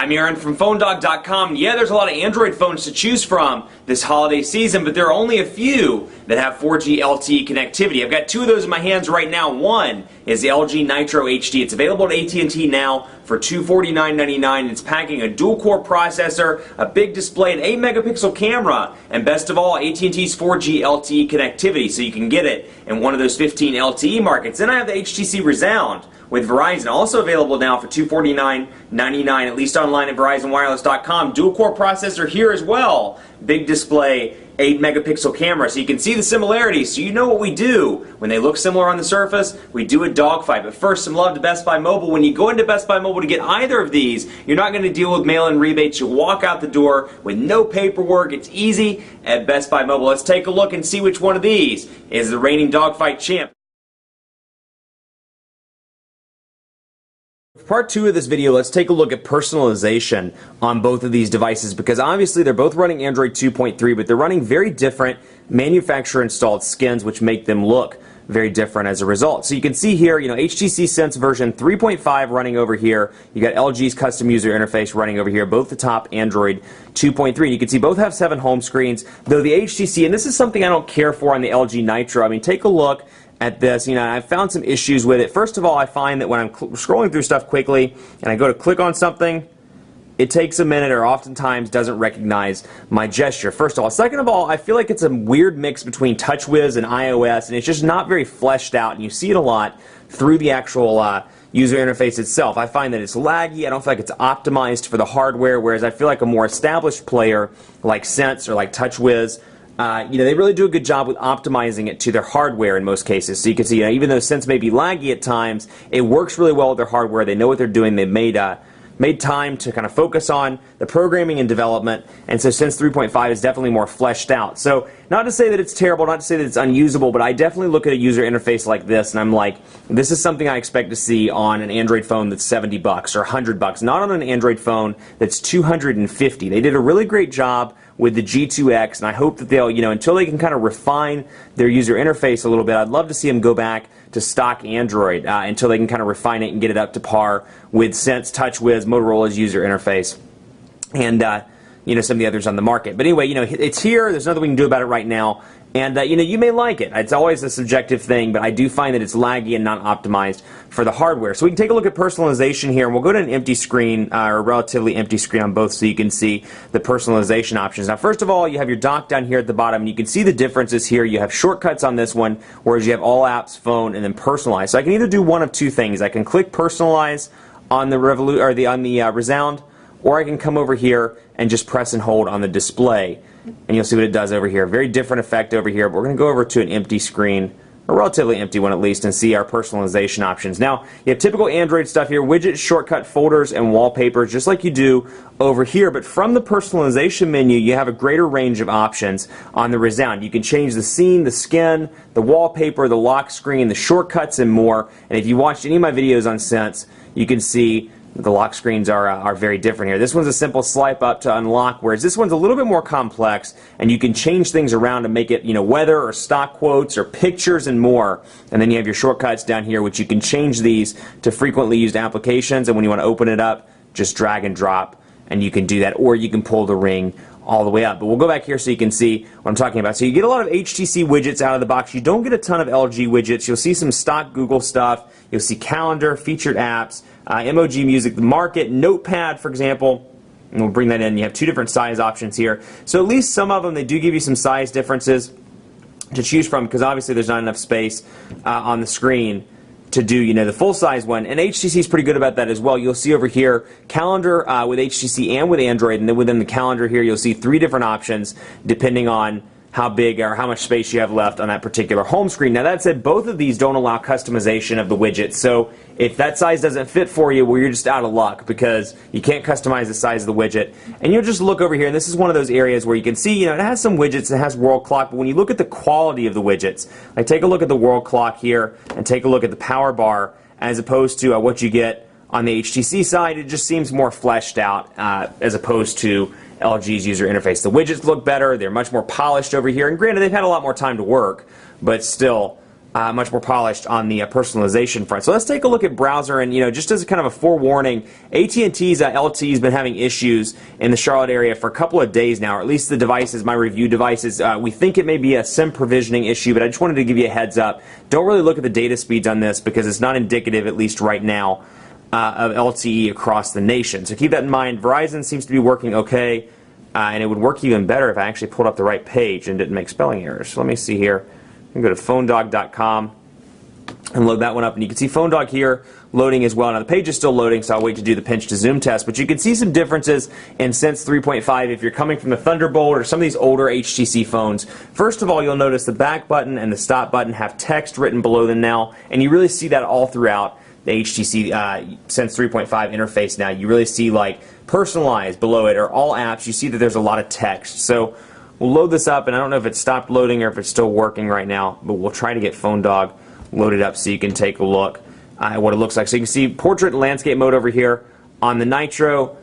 I'm Aaron from PhoneDog.com. Yeah, there's a lot of Android phones to choose from this holiday season, but there are only a few that have 4G LTE connectivity. I've got two of those in my hands right now. One is the LG Nitro HD. It's available at AT&T now for $249.99. It's packing a dual-core processor, a big display, an 8-megapixel camera, and best of all, AT&T's 4G LTE connectivity, so you can get it in one of those 15 LTE markets. Then I have the HTC Rezound with Verizon, also available now for $249.99, at least online at VerizonWireless.com. Dual-core processor here as well. Big display, 8-megapixel camera, so you can see the similarities, so you know what we do. When they look similar on the surface, we do a dogfight. But first, some love to Best Buy Mobile. When you go into Best Buy Mobile to get either of these, you're not going to deal with mail-in rebates. You walk out the door with no paperwork. It's easy at Best Buy Mobile. Let's take a look and see which one of these is the reigning dogfight champ. For part 2 of this video, let's take a look at personalization on both of these devices, because obviously they're both running Android 2.3, but they're running very different manufacturer-installed skins, which make them look very different as a result. So you can see here, HTC Sense version 3.5 running over here. You got LG's custom user interface running over here, both the top Android 2.3. And you can see both have 7 home screens, though the HTC, and this is something I don't care for on the LG Nitro. I mean, take a look at this. I've found some issues with it. First of all, I find that when I'm scrolling through stuff quickly and I go to click on something, it takes a minute or oftentimes doesn't recognize my gesture, first of all. Second of all, I feel like it's a weird mix between TouchWiz and iOS, and it's just not very fleshed out, and you see it a lot through the actual user interface itself. I find that it's laggy. I don't feel like it's optimized for the hardware, whereas I feel like a more established player like Sense or like TouchWiz, they really do a good job with optimizing it to their hardware in most cases. So you can see, even though Sense may be laggy at times, it works really well with their hardware. They know what they're doing. They've made time to kind of focus on the programming and development, and so Sense 3.5 is definitely more fleshed out. So not to say that it's terrible, not to say that it's unusable, but I definitely look at a user interface like this and I'm like, this is something I expect to see on an Android phone that's $70 or $100, not on an Android phone that's $250. They did a really great job with the G2X, and I hope that they'll, until they can kind of refine their user interface a little bit, I'd love to see them go back to stock Android until they can kind of refine it and get it up to par with Sense, TouchWiz, Motorola's user interface, and some of the others on the market. But anyway, it's here. There's nothing we can do about it right now. And, you may like it. It's always a subjective thing, but I do find that it's laggy and not optimized for the hardware. So we can take a look at personalization here, and we'll go to an empty screen, or a relatively empty screen on both, so you can see the personalization options. Now, first of all, you have your dock down here at the bottom, and you can see the differeces here. You have shortcuts on this one, whereas you have all apps, phone, and then personalize. So I can either do one of two things. I can click personalize on the Rezound, or I can come over here and just press and hold on the display, and you'll see what it does over here. Very different effect over here, but we're going to go over to an empty screen, a relatively empty one at least, and see our personalization options. Now, you have typical Android stuff here, widgets, shortcut folders, and wallpapers, just like you do over here, but from the personalization menu, you have a greater range of options on the Rezound. You can change the scene, the skin, the wallpaper, the lock screen, the shortcuts, and more. And if you watched any of my videos on Sense, you can see the lock screens are very different here. This one's a simple swipe up to unlock, whereas this one's a little bit more complex, and you can change things around to make it, weather or stock quotes or pictures and more. And then you have your shortcuts down here, which you can change these to frequently used applications, and when you want to open it up, just drag and drop, and you can do that, or you can pull the ring all the way up. But we'll go back here so you can see what I'm talking about. So you get a lot of HTC widgets out of the box. You don't get a ton of LG widgets. You'll see some stock Google stuff. You'll see calendar, featured apps, emoji music, the market, notepad, for example. And we'll bring that in. You have 2 different size options here. So at least some of them, they do give you some size differences to choose from, because obviously there's not enough space on the screen to do, the full-size one. And HTC is pretty good about that as well. You'll see over here, calendar with HTC and with Android, and then within the calendar here, you'll see 3 different options depending on how big or how much space you have left on that particular home screen. Now, that said, both of these don't allow customization of the widgets, so if that size doesn't fit for you, well, you're just out of luck, because you can't customize the size of the widget. And you'll just look over here, and this is one of those areas where you can see, it has some widgets, it has world clock, but when you look at the quality of the widgets, like take a look at the world clock here, and take a look at the power bar, as opposed to what you get on the HTC side, it just seems more fleshed out as opposed to LG's user interface. The widgets look better, they're much more polished over here, and granted, they've had a lot more time to work, but still, much more polished on the personalization front. So let's take a look at browser, and just as a kind of a forewarning, AT&T's LTE has been having issues in the Charlotte area for a couple of days now, or at least the devices, my review devices. We think it may be a SIM provisioning issue, but I just wanted to give you a heads up. Don't really look at the data speeds on this because it's not indicative, at least right now, of LTE across the nation. So keep that in mind. Verizon seems to be working okay, and it would work even better if I actually pulled up the right page and didn't make spelling errors. So let me see here. I can go to phonedog.com and load that one up, and you can see PhoneDog here loading as well. Now the page is still loading, so I'll wait to do the pinch to zoom test, but you can see some differences in Sense 3.5 if you're coming from the Thunderbolt or some of these older HTC phones. First of all, you'll notice the back button and the stop button have text written below them now, and you really see that all throughout the HTC Sense 3.5 interface now. You really see like personalized below it, or all apps, you see that there's a lot of text. So we'll load this up, and I don't know if it stopped loading or if it's still working right now, but we'll try to get PhoneDog loaded up so you can take a look at what it looks like. So you can see portrait and landscape mode over here on the Nitro,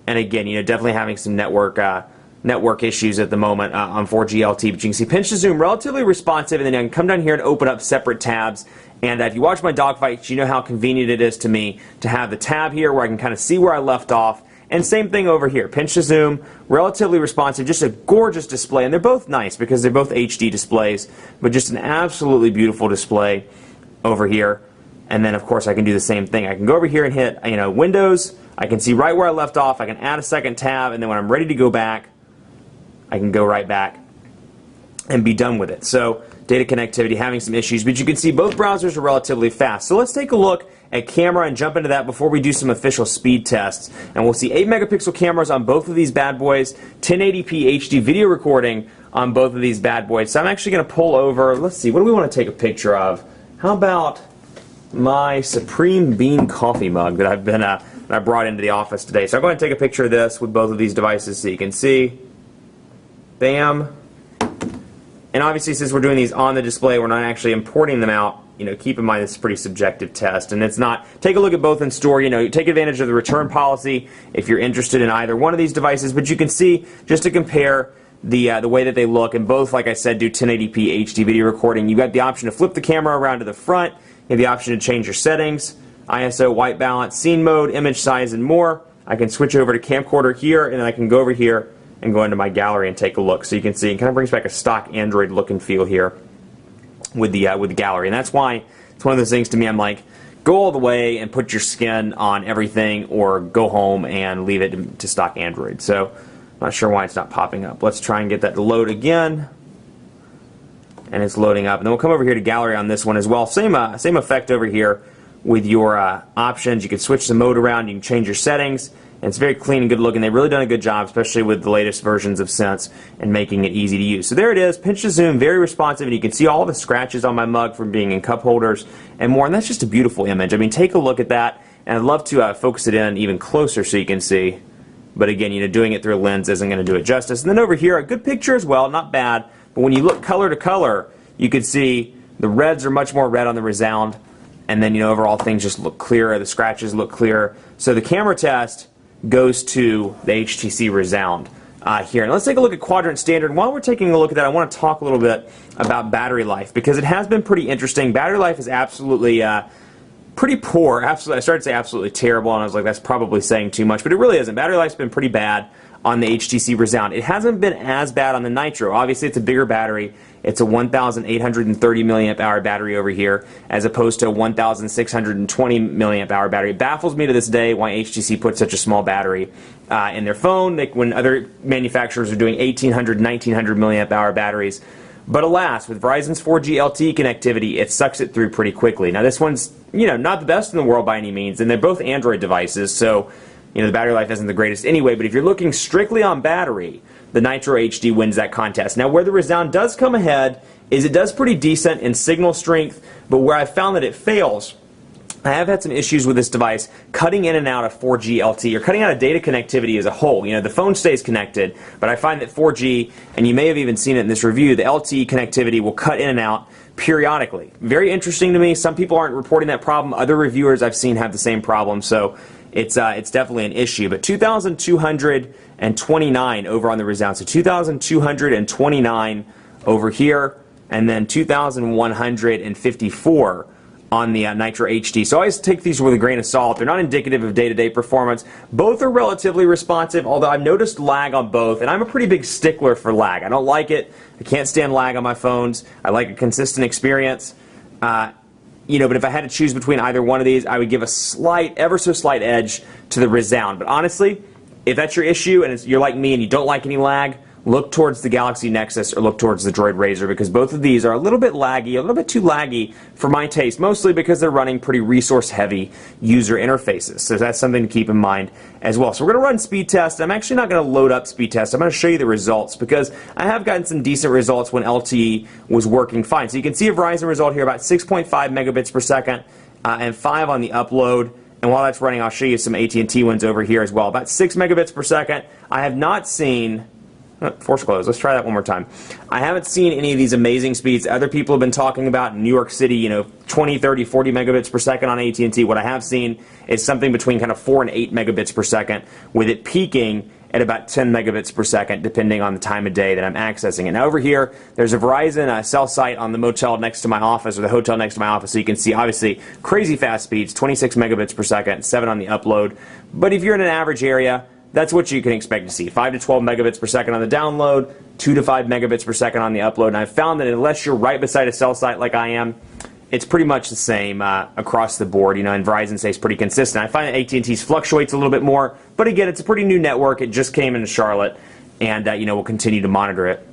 and again, definitely having some network issues at the moment on 4G LTE, but you can see pinch to zoom, relatively responsive, and then I can come down here and open up separate tabs. And if you watch my Dogfight, you know how convenient it is to me to have the tab here where I can kind of see where I left off. And same thing over here, pinch to zoom, relatively responsive, just a gorgeous display. And they're both nice because they're both HD displays, but just an absolutely beautiful display over here. And then of course I can do the same thing. I can go over here and hit Windows. I can see right where I left off. I can add a second tab, and then when I'm ready to go back, I can go right back and be done with it. So data connectivity having some issues, but you can see both browsers are relatively fast. So let's take a look at camera and jump into that before we do some official speed tests. And we'll see 8 megapixel cameras on both of these bad boys, 1080p HD video recording on both of these bad boys. So I'm actually going to pull over, let's see, what do we want to take a picture of? How about my Supreme Bean coffee mug that I brought into the office today. So I'm going to take a picture of this with both of these devices so you can see. Bam. And obviously, since we're doing these on the display, we're not actually importing them out. Keep in mind this is a pretty subjective test, and it's not. Take a look at both in store. Take advantage of the return policy if you're interested in either one of these devices. But you can see, just to compare the way that they look, and both, like I said, do 1080p HD video recording. You've got the option to flip the camera around to the front. You have the option to change your settings, ISO, white balance, scene mode, image size, and more. I can switch over to camcorder here, and then I can go over here and go into my gallery and take a look. So you can see it kind of brings back a stock Android look and feel here with the gallery. And that's why it's one of those things to me, I'm like, go all the way and put your skin on everything, or go home and leave it to stock Android. So I'm not sure why it's not popping up. Let's try and get that to load again. And it's loading up. And then we'll come over here to gallery on this one as well. Same effect over here with your options. You can switch the mode around. You can change your settings. And it's very clean and good looking. They've really done a good job, especially with the latest versions of Sense, and making it easy to use. So there it is, pinch to zoom, very responsive, and you can see all the scratches on my mug from being in cup holders and more. And that's just a beautiful image. I mean, take a look at that, and I'd love to focus it in even closer so you can see. But again, doing it through a lens isn't going to do it justice. And then over here, a good picture as well, not bad. But when you look color to color, you can see the reds are much more red on the Rezound, and then overall things just look clearer. The scratches look clearer. So the camera test goes to the HTC Rezound here. And let's take a look at Quadrant Standard. While we're taking a look at that, I want to talk a little bit about battery life, because it has been pretty interesting. Battery life is absolutely pretty poor. I started to say absolutely terrible, and I was like, that's probably saying too much, but it really isn't. Battery life's been pretty bad on the HTC Rezound. It hasn't been as bad on the Nitro. Obviously, it's a bigger battery. It's a 1,830 milliamp hour battery over here, as opposed to a 1,620 milliamp hour battery. It baffles me to this day why HTC put such a small battery in their phone, when other manufacturers are doing 1,800, 1,900 milliamp hour batteries. But alas, with Verizon's 4G LTE connectivity, it sucks it through pretty quickly. Now this one's, not the best in the world by any means, and they're both Android devices, so the battery life isn't the greatest anyway. But if you're looking strictly on battery, the Nitro HD wins that contest. Now where the Rezound does come ahead is it does pretty decent in signal strength, but where I found that it fails, I have had some issues with this device cutting in and out of 4G LTE, or cutting out of data connectivity as a whole. The phone stays connected, but I find that 4G, and you may have even seen it in this review, the LTE connectivity will cut in and out periodically. Very interesting to me. Some people aren't reporting that problem. Other reviewers I've seen have the same problem, so it's definitely an issue. But 2,229 over on the Rezound, so 2,229 over here. and then 2,154 on the Nitro HD. So I always take these with a grain of salt. They're not indicative of day-to-day performance. Both are relatively responsive, although I've noticed lag on both, and I'm a pretty big stickler for lag. I don't like it. I can't stand lag on my phones. I like a consistent experience. But if I had to choose between either one of these, I would give a slight, ever so slight edge to the Rezound. But honestly, if that's your issue and you're like me and you don't like any lag, look towards the Galaxy Nexus or look towards the Droid Razr, because both of these are a little bit laggy, a little bit too laggy for my taste, mostly because they're running pretty resource-heavy user interfaces. So that's something to keep in mind as well. So we're going to run speed test. I'm actually not going to load up speed test. I'm going to show you the results because I have gotten some decent results when LTE was working fine. So you can see a Verizon result here, about 6.5 megabits per second and 5 on the upload. And while that's running, I'll show you some AT&T ones over here as well. About 6 megabits per second. I have not seen... Force close. Let's try that one more time. I haven't seen any of these amazing speeds other people have been talking about in New York City, 20, 30, 40 megabits per second on AT&T. What I have seen is something between kind of 4 and 8 megabits per second, with it peaking at about 10 megabits per second, depending on the time of day that I'm accessing it. Now over here, there's a Verizon cell site on the motel next to my office, or the hotel next to my office, so you can see, obviously, crazy fast speeds, 26 megabits per second, 7 on the upload. But if you're in an average area, that's what you can expect to see. 5 to 12 megabits per second on the download, 2 to 5 megabits per second on the upload. And I've found that unless you're right beside a cell site like I am, it's pretty much the same across the board. And Verizon stays pretty consistent. I find that AT&T's fluctuates a little bit more, but again, it's a pretty new network. It just came into Charlotte, and we'll continue to monitor it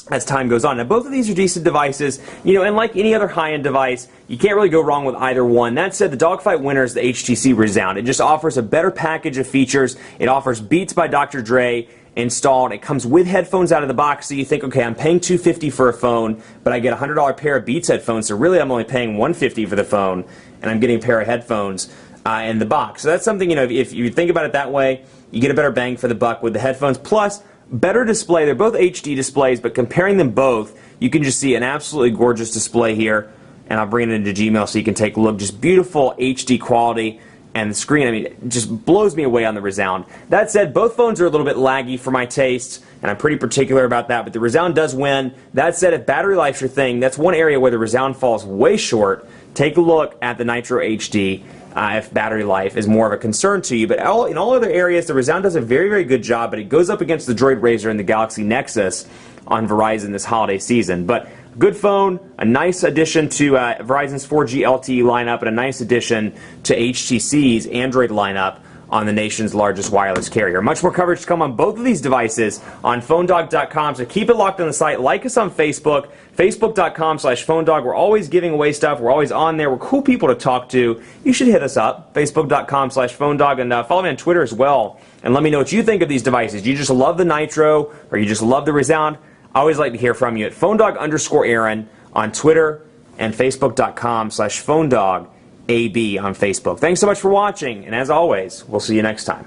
as time goes on. Now, both of these are decent devices, and like any other high-end device, you can't really go wrong with either one. That said, the Dogfight winner is the HTC Rezound. It just offers a better package of features. It offers Beats by Dr. Dre installed. It comes with headphones out of the box, so you think, okay, I'm paying $250 for a phone, but I get a $100 pair of Beats headphones, so really I'm only paying $150 for the phone, and I'm getting a pair of headphones in the box. So that's something, if you think about it that way, you get a better bang for the buck with the headphones, plus better display. They're both HD displays, but comparing them both, you can just see an absolutely gorgeous display here. And I'll bring it into Gmail so you can take a look. Just beautiful HD quality. And the screen, it just blows me away on the Rezound. That said, both phones are a little bit laggy for my taste, and I'm pretty particular about that, but the Rezound does win. That said, if battery life's your thing, that's one area where the Rezound falls way short. Take a look at the Nitro HD. If battery life is more of a concern to you. But in all other areas, the Rezound does a very, very good job, but it goes up against the Droid Razr and the Galaxy Nexus on Verizon this holiday season. But good phone, a nice addition to Verizon's 4G LTE lineup, and a nice addition to HTC's Android lineup on the nation's largest wireless carrier. Much more coverage to come on both of these devices on PhoneDog.com, so keep it locked on the site. Like us on Facebook, Facebook.com/PhoneDog. We're always giving away stuff. We're always on there. We're cool people to talk to. You should hit us up, Facebook.com/PhoneDog, and follow me on Twitter as well. And let me know what you think of these devices. Do you just love the Nitro, or you just love the Rezound? I always like to hear from you at PhoneDog_Aaron on Twitter and Facebook.com/PhoneDog. AB on Facebook. Thanks so much for watching, and as always, we'll see you next time.